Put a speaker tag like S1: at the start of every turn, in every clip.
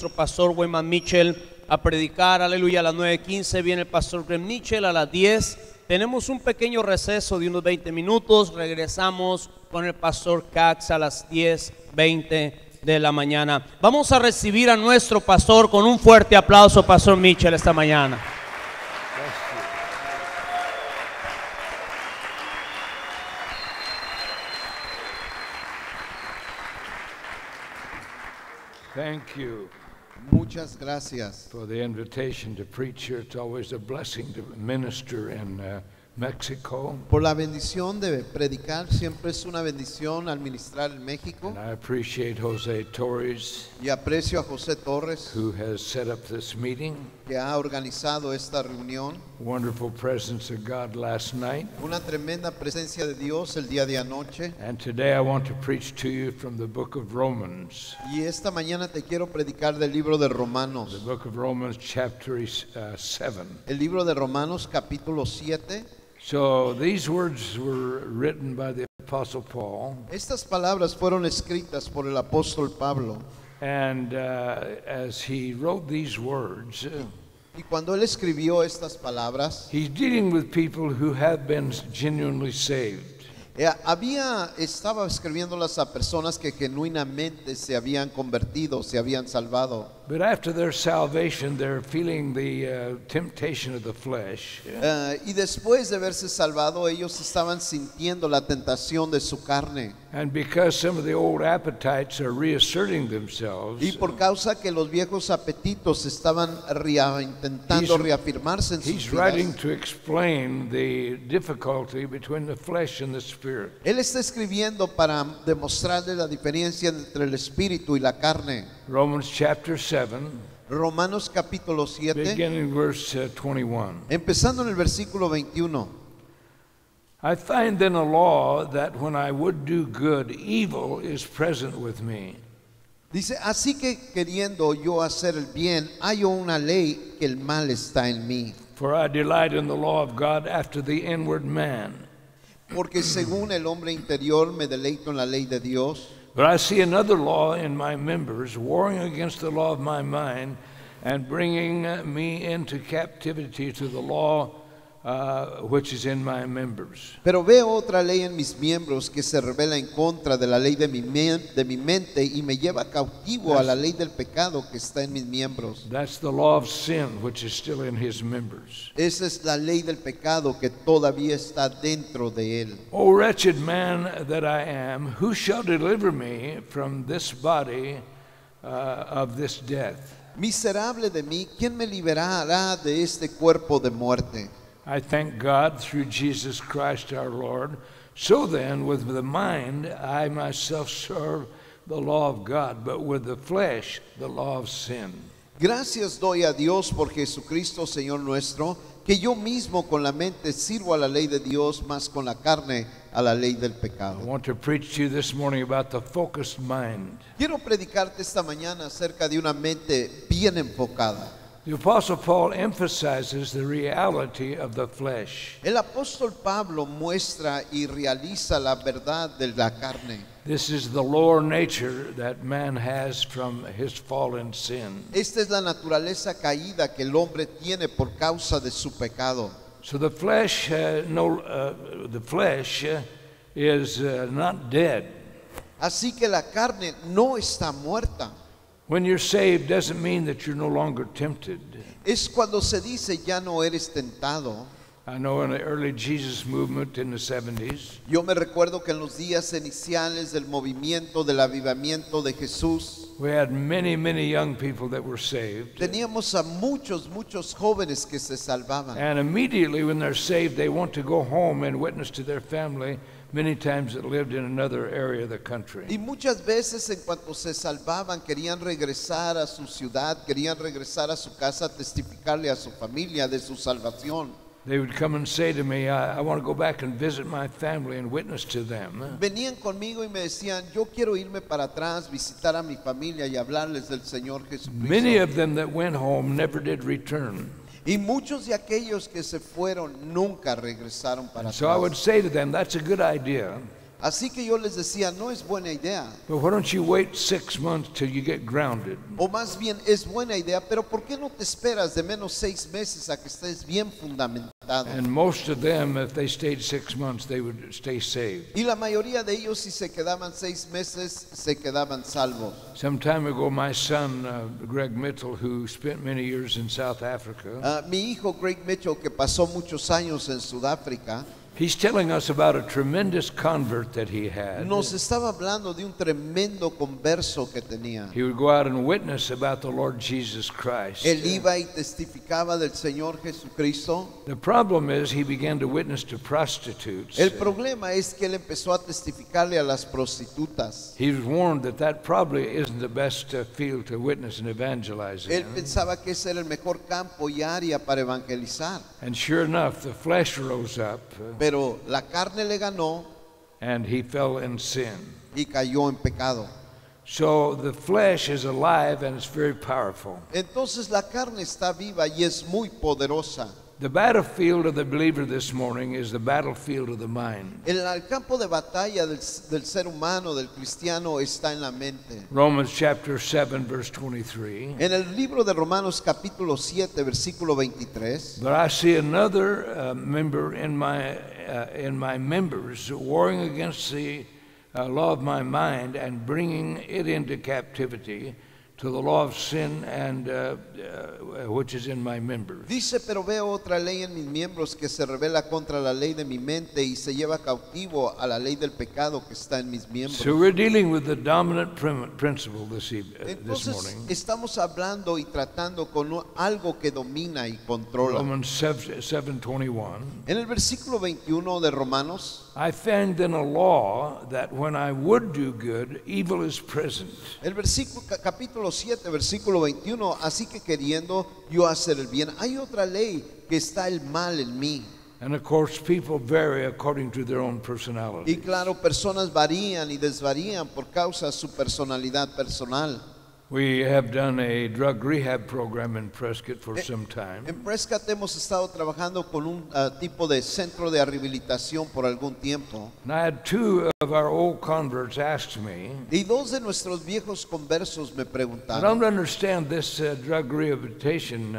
S1: nuestro pastor Wayman Mitchell a predicar, aleluya, a las 9:15 viene el pastor Graham Mitchell, a las 10 tenemos un pequeño receso de unos 20 minutos, regresamos con el pastor Cax a las 10:20 de la mañana. Vamos a recibir a nuestro pastor con un fuerte aplauso, pastor Mitchell, esta mañana.
S2: Thank you
S3: Muchas gracias
S2: for the invitation to preach here. It's always a blessing to minister in Mexico.
S3: por la bendición de predicar. Siempre es una bendición administrar en México.
S2: And I appreciate Jose Torres,
S3: Y aprecio a José Torres,
S2: who has set up this meeting.
S3: que ha organizado esta reunión.
S2: Wonderful presence of God last night.
S3: Una tremenda presencia de Dios el día de anoche.
S2: And today I want to preach to you from the book of Romans.
S3: Y esta mañana te quiero predicar del libro de
S2: The
S3: Romanos.
S2: book of Romans chapter 7.
S3: El libro de Romanos capítulo 7.
S2: So these words were written by the Apostle Paul.
S3: Estas palabras fueron escritas por el apóstol Pablo.
S2: And as he wrote these words,
S3: Y cuando él escribió estas palabras,
S2: he's dealing with people who have been genuinely saved.
S3: estaba escribiéndolas a personas que genuinamente se habían convertido, se habían salvado.
S2: But after their salvation, they're feeling the temptation of the flesh.
S3: Y después de haberse salvado, ellos estaban sintiendo la tentación de su carne.
S2: And because some of the old appetites are reasserting themselves,
S3: Y por causa que los viejos apetitos estaban intentando reafirmarse en sus
S2: he's writing
S3: vidas,
S2: to explain the difficulty between the flesh and the spirit.
S3: él está escribiendo para demostrarle la diferencia entre el espíritu y la carne.
S2: Romans chapter 7,
S3: Romanos capítulo 7,
S2: beginning verse 21.
S3: empezando en el versículo 21.
S2: I find then a law that when I would do good, evil is present with me.
S3: Dice, así que queriendo yo hacer el bien, hallo una ley que el mal está en mí.
S2: For I delight in the law of God after the inward man.
S3: Porque según el hombre interior me deleito en la ley de Dios.
S2: But I see another law in my members, warring against the law of my mind, and bringing me into captivity to the law which is in my members.
S3: Pero veo otra ley en mis miembros que se revela en contra de la ley de mi mente y me lleva cautivo a la ley del pecado que está en mis miembros.
S2: That's the law of sin, which is still in his members.
S3: Esa es la ley del pecado que todavía está dentro de él.
S2: O wretched man that I am, who shall deliver me from this body of this death?
S3: Miserable de mí, ¿quién me liberará de este cuerpo de muerte?
S2: I thank God through Jesus Christ our Lord. So then, with the mind, I myself serve the law of God, but with the flesh, the law of sin.
S3: Gracias doy a Dios por Jesucristo, Señor nuestro, que yo mismo con la mente sirvo a la ley de Dios, más con la carne a la ley del
S2: I
S3: pecado.
S2: want to preach to you this morning about the focused mind.
S3: Quiero predicarte esta mañana acerca de una mente bien enfocada.
S2: The Apostle Paul emphasizes the reality of the flesh.
S3: El apóstol Pablo muestra y realiza la verdad de la carne.
S2: This is the lower nature that man has from his fallen sin.
S3: Esta es la naturaleza caída que el hombre tiene por causa de su pecado.
S2: So the flesh, is not dead.
S3: Así que la carne no está muerta.
S2: When you're saved, doesn't mean that you're no longer tempted.
S3: Es cuando se dice ya no eres tentado.
S2: I know in the early Jesus movement in the 70s,
S3: Yo me recuerdo que en los días iniciales del movimiento del avivamiento de Jesús,
S2: we had many, many young people that were saved.
S3: teníamos a muchos jóvenes que se salvaban.
S2: And immediately when they're saved, they want to go home and witness to their family, many times that lived in another area of the country.
S3: Y muchas veces en cuanto se salvaban querían regresar a su ciudad, querían regresar a su casa a testificarle a su familia de su salvación.
S2: They would come and say to me, I want to go back and visit my family and witness to them.
S3: Venían conmigo y me decían, yo quiero irme para atrás, visitar a mi familia y hablarles del Señor
S2: Many
S3: Jesucristo.
S2: of them that went home never did return.
S3: Y muchos de aquellos que se fueron nunca regresaron para
S2: So I would
S3: atrás.
S2: say to them, that's a good idea.
S3: Así que yo les decía, no es buena idea.
S2: But why don't you wait 6 months till you get grounded?
S3: O más bien, es buena idea, pero ¿por qué no te esperas de menos 6 meses a que estés bien fundamentado?
S2: And most of them, if they stayed 6 months, they would stay saved.
S3: Y la mayoría de ellos, si se quedaban 6 meses, se quedaban salvos.
S2: Some time ago, my son, Greg Mitchell, who spent many years in South Africa,
S3: Mi hijo Greg Mitchell, que pasó muchos años en Sudáfrica,
S2: he's telling us about a tremendous convert that he had.
S3: nos estaba hablando de un tremendo converso que tenía.
S2: He would go out and witness about the Lord Jesus Christ.
S3: Él iba y testificaba del Señor Jesucristo.
S2: The problem is he began to witness to prostitutes.
S3: El problema es que él empezó a testificarle a las prostitutas.
S2: He was warned that that probably isn't the best field to witness and evangelize
S3: Él
S2: in.
S3: pensaba que ese era el mejor campo y área para evangelizar.
S2: And sure enough, the flesh rose up
S3: Pero la carne le ganó
S2: and he fell in sin.
S3: y cayó en pecado.
S2: So the flesh is alive and it's very powerful.
S3: Entonces la carne está viva y es muy poderosa.
S2: The battlefield of the believer this morning is the battlefield of the mind.
S3: El campo de batalla del ser humano, del cristiano, está en la mente.
S2: Romans chapter 7 verse 23.
S3: En el libro de Romanos capítulo 7, versículo 23,
S2: But I see another member in my members warring against the law of my mind and bringing it into captivity to the law of sin and which is in my members.
S3: dice, pero veo otra ley en mis miembros que se revela contra la ley de mi mente y se lleva cautivo a la ley del pecado que está en mis miembros.
S2: So we're dealing with the dominant principle this
S3: Entonces
S2: morning.
S3: estamos hablando y tratando con algo que domina y controla.
S2: Romans 7:21.
S3: En el versículo 21 de Romanos,
S2: I find in a law that when I would do good, evil is present.
S3: el versículo capítulo 7, versículo 21, así que queriendo yo hacer el bien, hay otra ley que está el mal en mí.
S2: And of course, people vary according to their own
S3: Y
S2: personality.
S3: claro, personas varían y desvarían por causa de su personalidad personal.
S2: We have done a drug rehab program in Prescott for some time.
S3: En Prescott hemos estado trabajando con un tipo de centro de rehabilitación por algún tiempo.
S2: And I had two of our old converts ask me,
S3: Y dos de nuestros viejos conversos me
S2: I don't
S3: preguntaron,
S2: understand this drug rehabilitation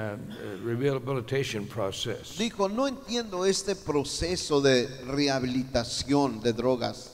S2: process.
S3: dijo, no entiendo este proceso de rehabilitación de drogas.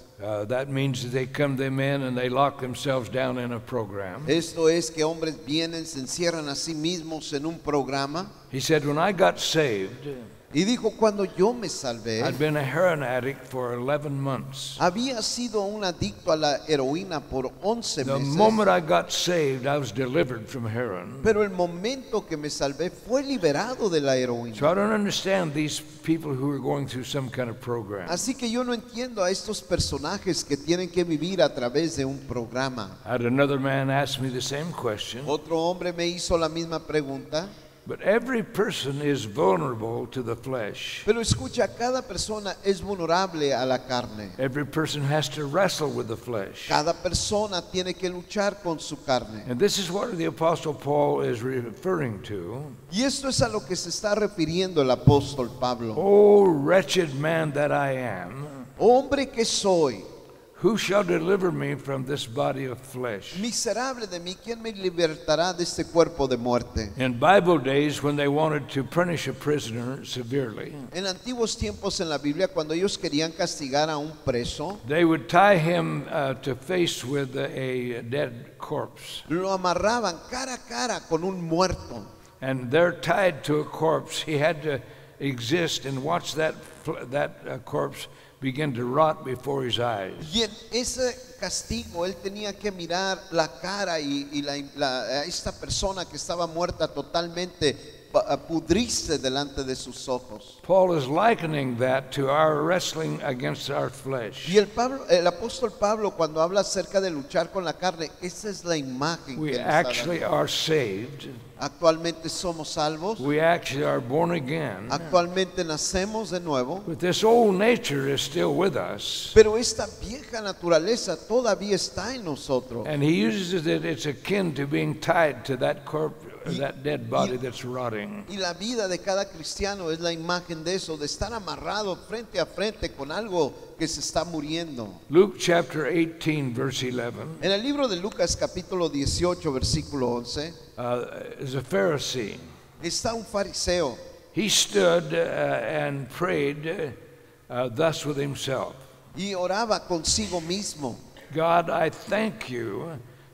S2: That means that they come to men and they lock themselves down in a program.
S3: Esto es que hombres vienen, se encierran a sí mismos en un programa.
S2: He said, when I got saved,
S3: Y dijo, cuando yo me salvé,
S2: I'd been a heroin addict for 11 months.
S3: había sido un adicto a la heroína por 11
S2: The
S3: meses.
S2: moment I got saved, I was delivered from heroin.
S3: Pero el momento que me salvé fue liberado de la
S2: So
S3: heroína.
S2: I don't understand these people who are going through some kind of program.
S3: Así que yo no entiendo a estos personajes que tienen que vivir a través de un programa.
S2: I had another man ask me the same question.
S3: Otro hombre me hizo la misma pregunta.
S2: But every person is vulnerable to the flesh.
S3: Pero escucha, cada persona es vulnerable a la carne.
S2: Every person has to wrestle with the flesh.
S3: Cada persona tiene que luchar con su carne.
S2: And this is what the Apostle Paul is referring to.
S3: Y esto es a lo que se está refiriendo el apóstol Pablo.
S2: Oh, wretched man that I am,
S3: Hombre que soy,
S2: who shall deliver me from this body of flesh?
S3: miserable de mí, ¿quién me libertará de este cuerpo de muerte?
S2: In Bible days, when they wanted to punish a prisoner severely,
S3: En antiguos tiempos en la Biblia, cuando ellos querían castigar a un preso,
S2: they would tie him to face with a dead corpse.
S3: lo amarraban cara a cara con un muerto.
S2: And there tied to a corpse, he had to exist and watch that corpse begin to rot before his eyes.
S3: Y en ese castigo él tenía que mirar la cara y esta persona que estaba muerta totalmente pudrirse delante de sus ojos.
S2: Paul is likening that to our wrestling against our flesh.
S3: Y el apóstol Pablo, cuando habla acerca de luchar con la carne, esa es la imagen
S2: We
S3: que él está
S2: actually
S3: dando.
S2: are saved.
S3: Actualmente somos salvos,
S2: We actually are born again.
S3: actualmente nacemos de nuevo,
S2: But this old nature is still with us.
S3: pero esta vieja naturaleza todavía está en nosotros.
S2: And he uses it, it's akin to being tied to that that dead body that's rotting.
S3: Y la vida de cada cristiano es la imagen de eso, de estar amarrado frente a frente con algo que se está muriendo.
S2: Luke chapter 18, verse 11,
S3: En el libro de Lucas capítulo 18 versículo 11
S2: is a Pharisee.
S3: está un fariseo.
S2: He stood and prayed thus with himself.
S3: Y oraba consigo mismo.
S2: God, I thank you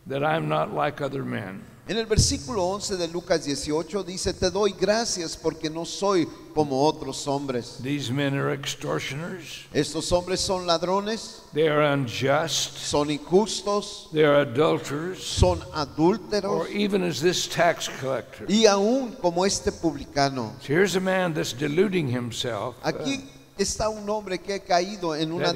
S2: that I'm not like other men.
S3: En el versículo 11 de Lucas 18 dice, te doy gracias porque no soy como otros hombres.
S2: These men are extortioners.
S3: Estos hombres son ladrones,
S2: They are unjust.
S3: son injustos,
S2: They are adulterers.
S3: son adúlteros
S2: Or even as this tax collector.
S3: y aún como este publicano.
S2: So here's a man that's deluding himself
S3: Aquí está un hombre que ha caído en una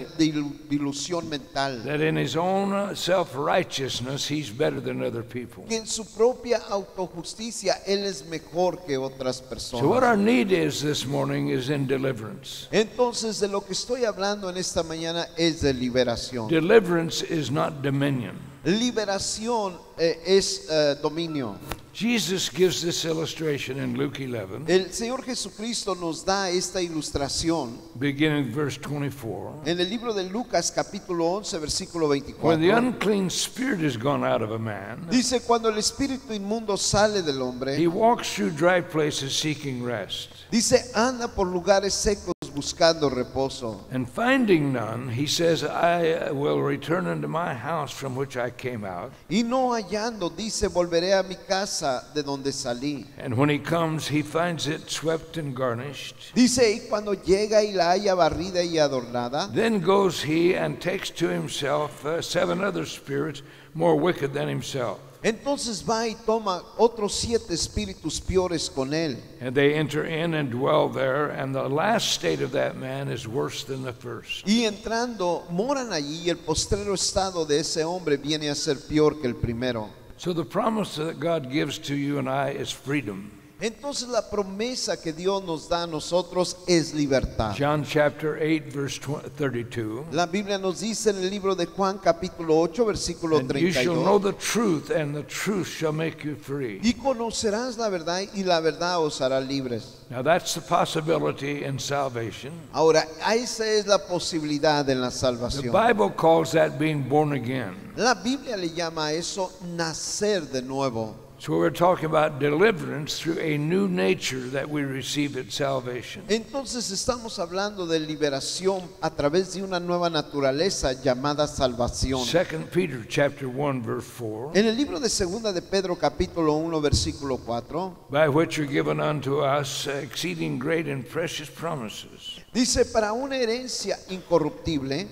S3: ilusión mental,
S2: that in his own self-righteousness he's better than other people.
S3: que en su propia autojusticia él es mejor que otras
S2: So what
S3: personas.
S2: our need is this morning is in deliverance.
S3: Entonces de lo que estoy hablando en esta mañana es de liberación.
S2: Deliverance is not dominion.
S3: Liberación es dominio.
S2: Jesus gives this illustration in Luke 11,
S3: El Señor Jesucristo nos da esta ilustración
S2: beginning verse 24.
S3: en el libro de Lucas capítulo 11 versículo
S2: When the
S3: 24.
S2: unclean spirit is gone out of a man,
S3: Dice, cuando el espíritu inmundo sale del
S2: he
S3: hombre,
S2: walks through dry places seeking rest.
S3: dice, anda por lugares secos buscando reposo.
S2: And finding none, he says, I will return unto my house from which I came out.
S3: Y no hallando, dice, volveré a mi casa de donde salí.
S2: And when he comes, he finds it swept and garnished.
S3: Dice, y cuando llega y la halla barrida y adornada,
S2: Then goes he and takes to himself 7 other spirits more wicked than himself.
S3: entonces va y toma otros 7 espíritus peores con él.
S2: And they enter in and dwell there, and the last state of that man is worse than the first.
S3: Y entrando, moran allí y el postrero estado de ese hombre viene a ser peor que el primero.
S2: So the promise that God gives to you and I is freedom.
S3: Entonces la promesa que Dios nos da a nosotros es libertad.
S2: John chapter 8, verse 32.
S3: La Biblia nos dice en el libro de Juan capítulo 8 versículo
S2: And you shall know
S3: 32.
S2: the truth, and the truth shall make you free.
S3: Y conocerás la verdad y la verdad os hará libres.
S2: Now that's the possibility in salvation.
S3: Ahora, esa es la posibilidad en la
S2: The
S3: salvación.
S2: Bible calls that being born again.
S3: La Biblia le llama a eso nacer de nuevo.
S2: So we're talking about deliverance through a new nature that we receive at salvation.
S3: Entonces estamos hablando de liberación a través de una nueva naturaleza llamada salvación.
S2: 2 Peter chapter 1, verse 4.
S3: En el libro de Segunda de Pedro capítulo 1 versículo 4
S2: By which are given unto us exceeding great and precious promises,
S3: dice, para una herencia incorruptible,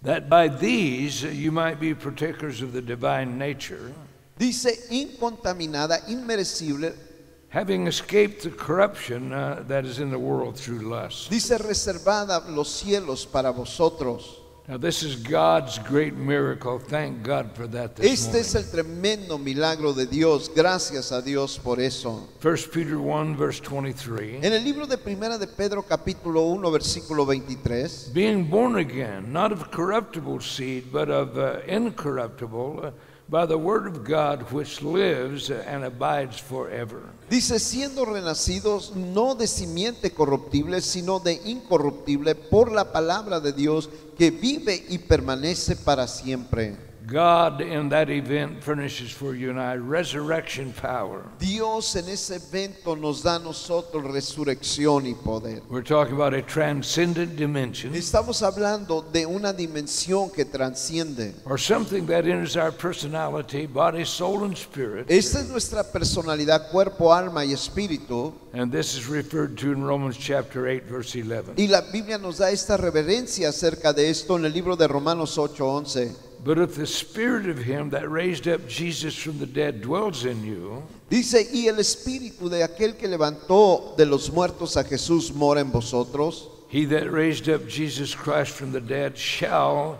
S2: that by these you might be partakers of the divine nature,
S3: dice, incontaminada, inmerecible,
S2: having escaped the corruption that is in the world through lust.
S3: dice, reservada los cielos para vosotros.
S2: Now this is God's great miracle. Thank God for that this
S3: Este es
S2: morning.
S3: el tremendo milagro de Dios. Gracias a Dios por eso.
S2: 1 Peter 1, verse 23.
S3: En el libro de Primera de Pedro capítulo 1 versículo 23
S2: Being born again, not of corruptible seed, but of incorruptible, by the word of God which lives and abides forever.
S3: dice, siendo renacidos no de simiente corruptible, sino de incorruptible por la palabra de Dios que vive y permanece para siempre.
S2: God in that event furnishes for you and I resurrection power.
S3: Dios en ese evento nos da a nosotros resurrección y poder.
S2: We're talking about a transcendent dimension,
S3: Estamos hablando de una dimensión que transciende.
S2: or something that enters our personality, body, soul, and spirit.
S3: Esta es nuestra personalidad, cuerpo, alma y espíritu.
S2: And this is referred to in Romans chapter 8, verse 11.
S3: Y la Biblia nos da esta reverencia acerca de esto en el libro de Romanos 8:11.
S2: But if the spirit of him that raised up Jesus from the dead dwells in you,
S3: Dice, y el espíritu de aquel que levantó de los muertos a Jesús mora en vosotros.
S2: he that raised up Jesus Christ from the dead shall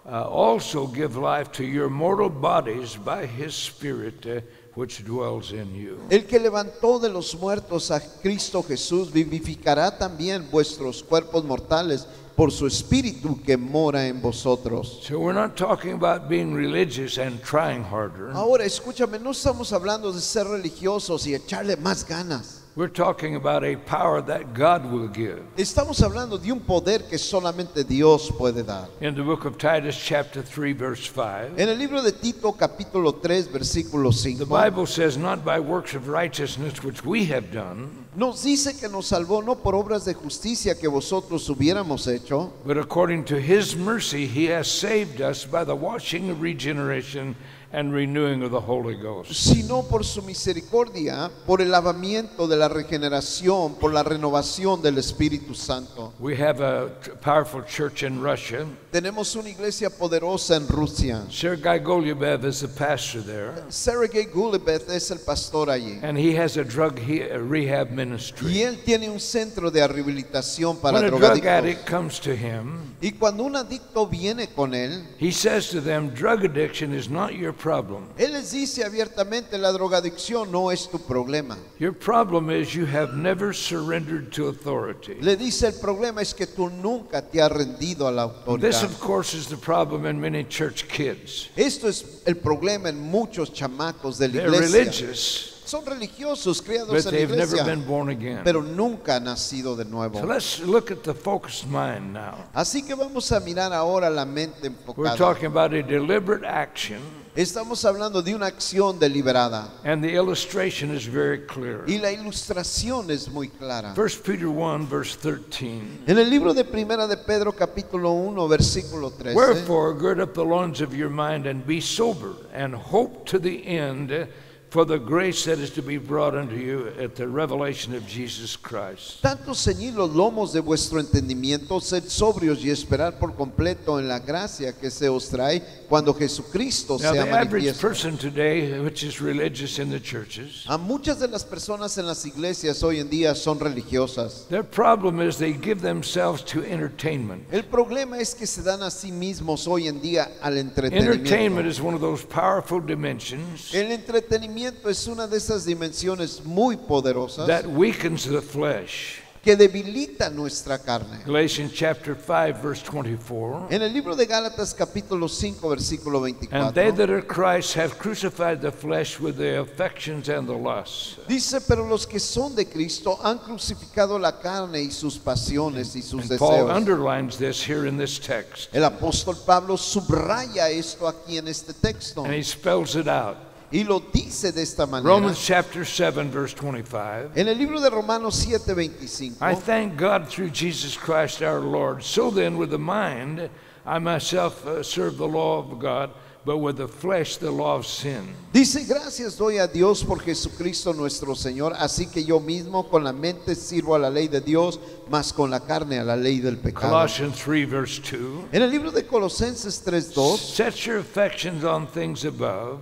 S2: also give life to your mortal bodies by his Spirit which dwells in you.
S3: El que levantó de los muertos a Cristo Jesús vivificará también vuestros cuerpos mortales por su espíritu que mora en vosotros.
S2: So we're not talking about being religious and trying harder.
S3: Ahora escúchame, no estamos hablando de ser religiosos y echarle más ganas.
S2: We're talking about a power that God will give.
S3: Estamos hablando de un poder que solamente Dios puede dar.
S2: In the book of Titus chapter 3 verse 5,
S3: En el libro de Tito capítulo 3 versículo
S2: the
S3: 5
S2: Bible says, not by works of righteousness which we have done,
S3: nos dice que nos salvó no por obras de justicia que vosotros hubiéramos hecho,
S2: but according to his mercy he has saved us by the washing of regeneration and renewing of the Holy Ghost.
S3: sino por su misericordia, por el lavamiento de la regeneración, por la renovación del Espíritu Santo.
S2: We have a powerful church in Russia.
S3: Tenemos una iglesia poderosa en Rusia.
S2: Sergei Golubov is the pastor there,
S3: Sergei Gulebeth es el pastor allí.
S2: and he has a drug rehab
S3: Y
S2: ministry.
S3: él tiene un centro de rehabilitación para
S2: When a drug
S3: drogadictos.
S2: addict comes to him,
S3: Y cuando un adicto viene con él,
S2: he says to them, drug addiction is not your problem.
S3: él les dice abiertamente, la drogadicción no es tu problema.
S2: Your problem is you have never surrendered to authority.
S3: Le dice, el problema es que tú nunca te has rendido a la
S2: This,
S3: autoridad.
S2: of course, is the problem in many church kids.
S3: Esto es el problema en muchos chamacos de la
S2: They're
S3: iglesia.
S2: religious,
S3: Son religiosos, criados
S2: but
S3: en la
S2: they've never
S3: iglesia,
S2: been born again.
S3: pero nunca han nacido de nuevo.
S2: So let's look at the focused mind now.
S3: Así que vamos a mirar ahora la mente
S2: We're
S3: enfocada.
S2: talking about a deliberate action,
S3: Estamos hablando de una acción deliberada.
S2: and the illustration is very clear.
S3: Y la ilustración es muy clara.
S2: 1 Peter 1, verse 13.
S3: En el libro de Primera de Pedro, capítulo 1, versículo 13.
S2: Wherefore, gird up the loins of your mind and be sober, and hope to the end for the grace that is to be brought unto you at the revelation of Jesus Christ.
S3: Tanto ceñid los lomos de vuestro entendimiento, sed sobrios y esperar por completo en la gracia que se os trae cuando Jesucristo
S2: Now,
S3: sea
S2: the average
S3: manifiesto.
S2: person today, which is religious in the churches,
S3: A muchas de las personas en las iglesias hoy en día son religiosas.
S2: their problem is they give themselves to entertainment.
S3: El problema es que se dan a sí mismos hoy en día al
S2: Entertainment
S3: entretenimiento.
S2: is one of those powerful dimensions
S3: El entretenimiento es una de esas dimensiones muy poderosas
S2: that weakens the flesh.
S3: que debilita nuestra carne.
S2: Galatians chapter 5, verse 24.
S3: En el libro de Gálatas capítulo 5 versículo
S2: And they
S3: 24
S2: that are Christ have crucified the flesh with the affections and the lusts.
S3: dice, pero los que son de Cristo han crucificado la carne y sus pasiones y sus
S2: And Paul
S3: deseos.
S2: underlines this here in this text.
S3: El apóstol Pablo subraya esto aquí en este texto
S2: And he spells it out.
S3: y lo dice de esta manera.
S2: Romans chapter 7, verse 25.
S3: En el libro de Romanos 7:25
S2: I thank God through Jesus Christ our Lord. So then, with the mind, I myself serve the law of God, but with the flesh, the law of sin.
S3: dice, gracias doy a Dios por Jesucristo nuestro Señor, así que yo mismo con la mente sirvo a la ley de Dios, mas con la carne a la ley del pecado.
S2: Colossians 3, verse 2.
S3: En el libro de Colosenses 3:2
S2: Set your affections on things above,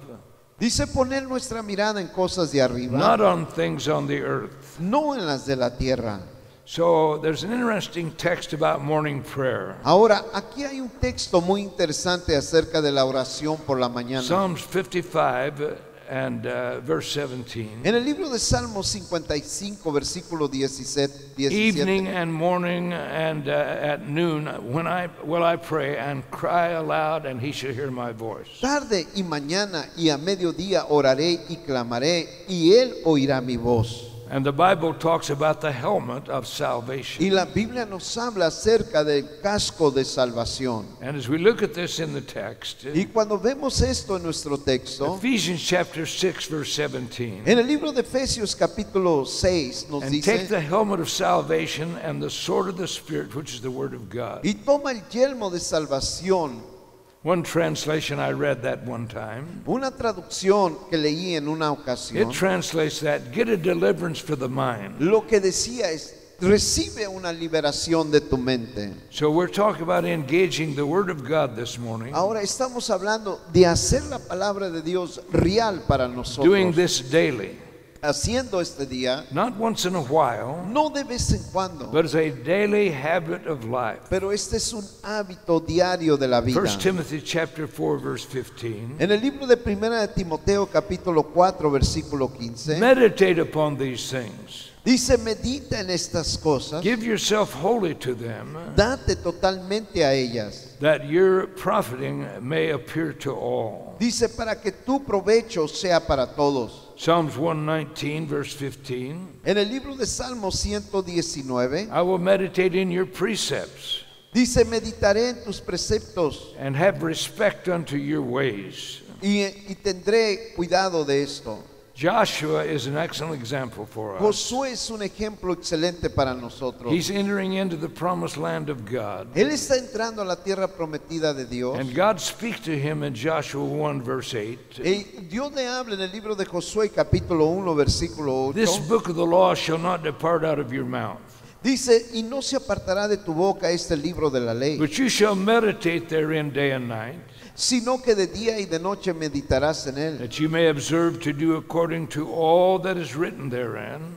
S3: dice, poner nuestra mirada en cosas de arriba,
S2: not on things on the earth.
S3: no en las de la tierra.
S2: So there's an interesting text about morning prayer.
S3: Ahora, aquí hay un texto muy interesante acerca de la oración por la mañana.
S2: Psalms 55 and verse 17.
S3: En el libro de Salmos 55, versículo 17,
S2: Evening and morning and at noon will I pray and cry aloud, and he shall hear my voice.
S3: tarde y mañana y a mediodía oraré y clamaré, y él oirá mi voz.
S2: And the Bible talks about the helmet of salvation.
S3: Y la Biblia nos habla acerca del casco de salvación.
S2: And as we look at this in the text,
S3: Y cuando vemos esto en nuestro texto,
S2: Ephesians chapter 6, verse 17,
S3: en el libro de Efesios capítulo 6 nos
S2: and take
S3: dice,
S2: the helmet of salvation and the sword of the Spirit, which is the word of God.
S3: y toma el yelmo de salvación.
S2: One translation I read that one time,
S3: Una traducción que leí en una
S2: it
S3: ocasión,
S2: translates that, get a deliverance for the mind.
S3: lo que decía es, recibe una liberación de tu mente.
S2: So we're talking about engaging the word of God this morning,
S3: Ahora estamos hablando de hacer la palabra de Dios real para
S2: doing
S3: nosotros,
S2: this daily.
S3: haciendo este día,
S2: not once in a while,
S3: no de vez en cuando,
S2: but as a daily habit of life.
S3: pero este es un hábito diario de la vida.
S2: 1 Timothy chapter 4 verse 15.
S3: En el libro de Primera de Timoteo capítulo 4 versículo 15
S2: Meditate upon these things.
S3: dice: medita en estas cosas,
S2: Give yourself wholly to them,
S3: date totalmente a ellas.
S2: that your profiting may appear to all.
S3: Dice, para que tu provecho sea para todos.
S2: Psalms 119 verse 15.
S3: En el libro de Salmos 119
S2: I will meditate in your precepts
S3: dice: meditaré en tus preceptos
S2: and have respect unto your ways.
S3: y tendré cuidado de esto.
S2: Joshua is an excellent example for us.
S3: Josué es un ejemplo excelente para nosotros.
S2: He's entering into the promised land of God.
S3: Él está entrando a la tierra prometida de Dios.
S2: And God speaks to him in Joshua 1 verse 8.
S3: Y Dios le habla en el libro de Josué capítulo 1 versículo
S2: This
S3: 8.
S2: book of the law shall not depart out of your mouth,
S3: Dice: y no se apartará de tu boca este libro de la ley,
S2: but you shall meditate therein day and night,
S3: sino que de día y de noche meditarás en él,
S2: that you may observe to do according to all that is written therein.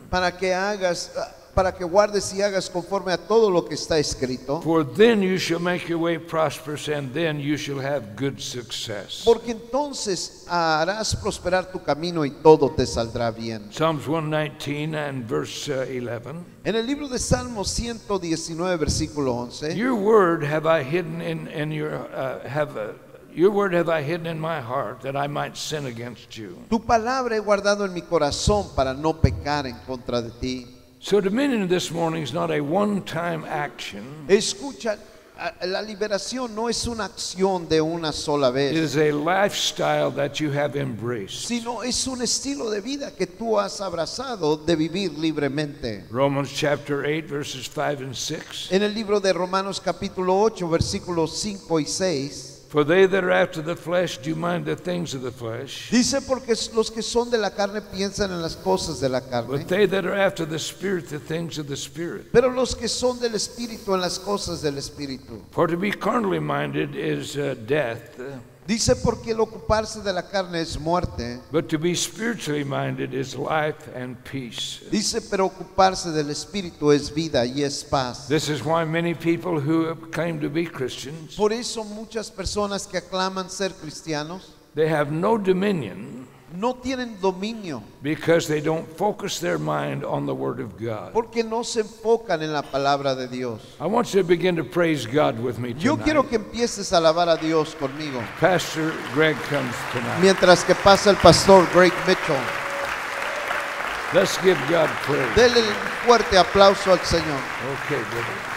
S3: para que guardes y hagas conforme a todo lo que está escrito.
S2: For then you shall make your way prosperous, and then you shall have good success.
S3: Porque entonces harás prosperar tu camino y todo te saldrá bien.
S2: Psalms 119 and verse 11.
S3: En el libro de Salmos 119 versículo 11
S2: Your word have I hidden in your your word have I hidden in my heart, that I might sin against you.
S3: tu palabra he guardado en mi corazón para no pecar en contra de ti.
S2: So dominion this morning is not a one-time action.
S3: Escucha, la liberación no es una acción de una sola
S2: It
S3: vez,
S2: is a lifestyle that you have embraced.
S3: sino es un estilo de vida que tú has abrazado de vivir libremente.
S2: Romans chapter 8 verses 5 and 6.
S3: En el libro de Romanos capítulo 8 versículos 5 y 6
S2: For they that are after the flesh do mind the things of the flesh,
S3: dice: porque los que son de la carne piensan en las cosas de la carne,
S2: but they that are after the Spirit the things of the Spirit.
S3: pero los que son del espíritu en las cosas del espíritu.
S2: For to be carnally minded is death,
S3: Dice: porque el ocuparse de la carne es muerte.
S2: but to be spiritually minded is life and peace.
S3: Dice: pero ocuparse del espíritu es vida y es paz.
S2: This is why many people who claim to be Christians,
S3: Por eso muchas personas que aclaman ser cristianos
S2: they have no dominion
S3: no tienen dominio,
S2: because they don't focus their mind on the Word of God.
S3: porque no se enfocan en la palabra de Dios.
S2: I want you to begin to praise God with me
S3: Yo quiero
S2: tonight.
S3: que empieces a alabar a Dios conmigo,
S2: Pastor Greg comes tonight.
S3: mientras que pasa el pastor Greg Mitchell.
S2: Let's give God praise.
S3: Dele un fuerte aplauso al Señor.
S2: Okay, brother.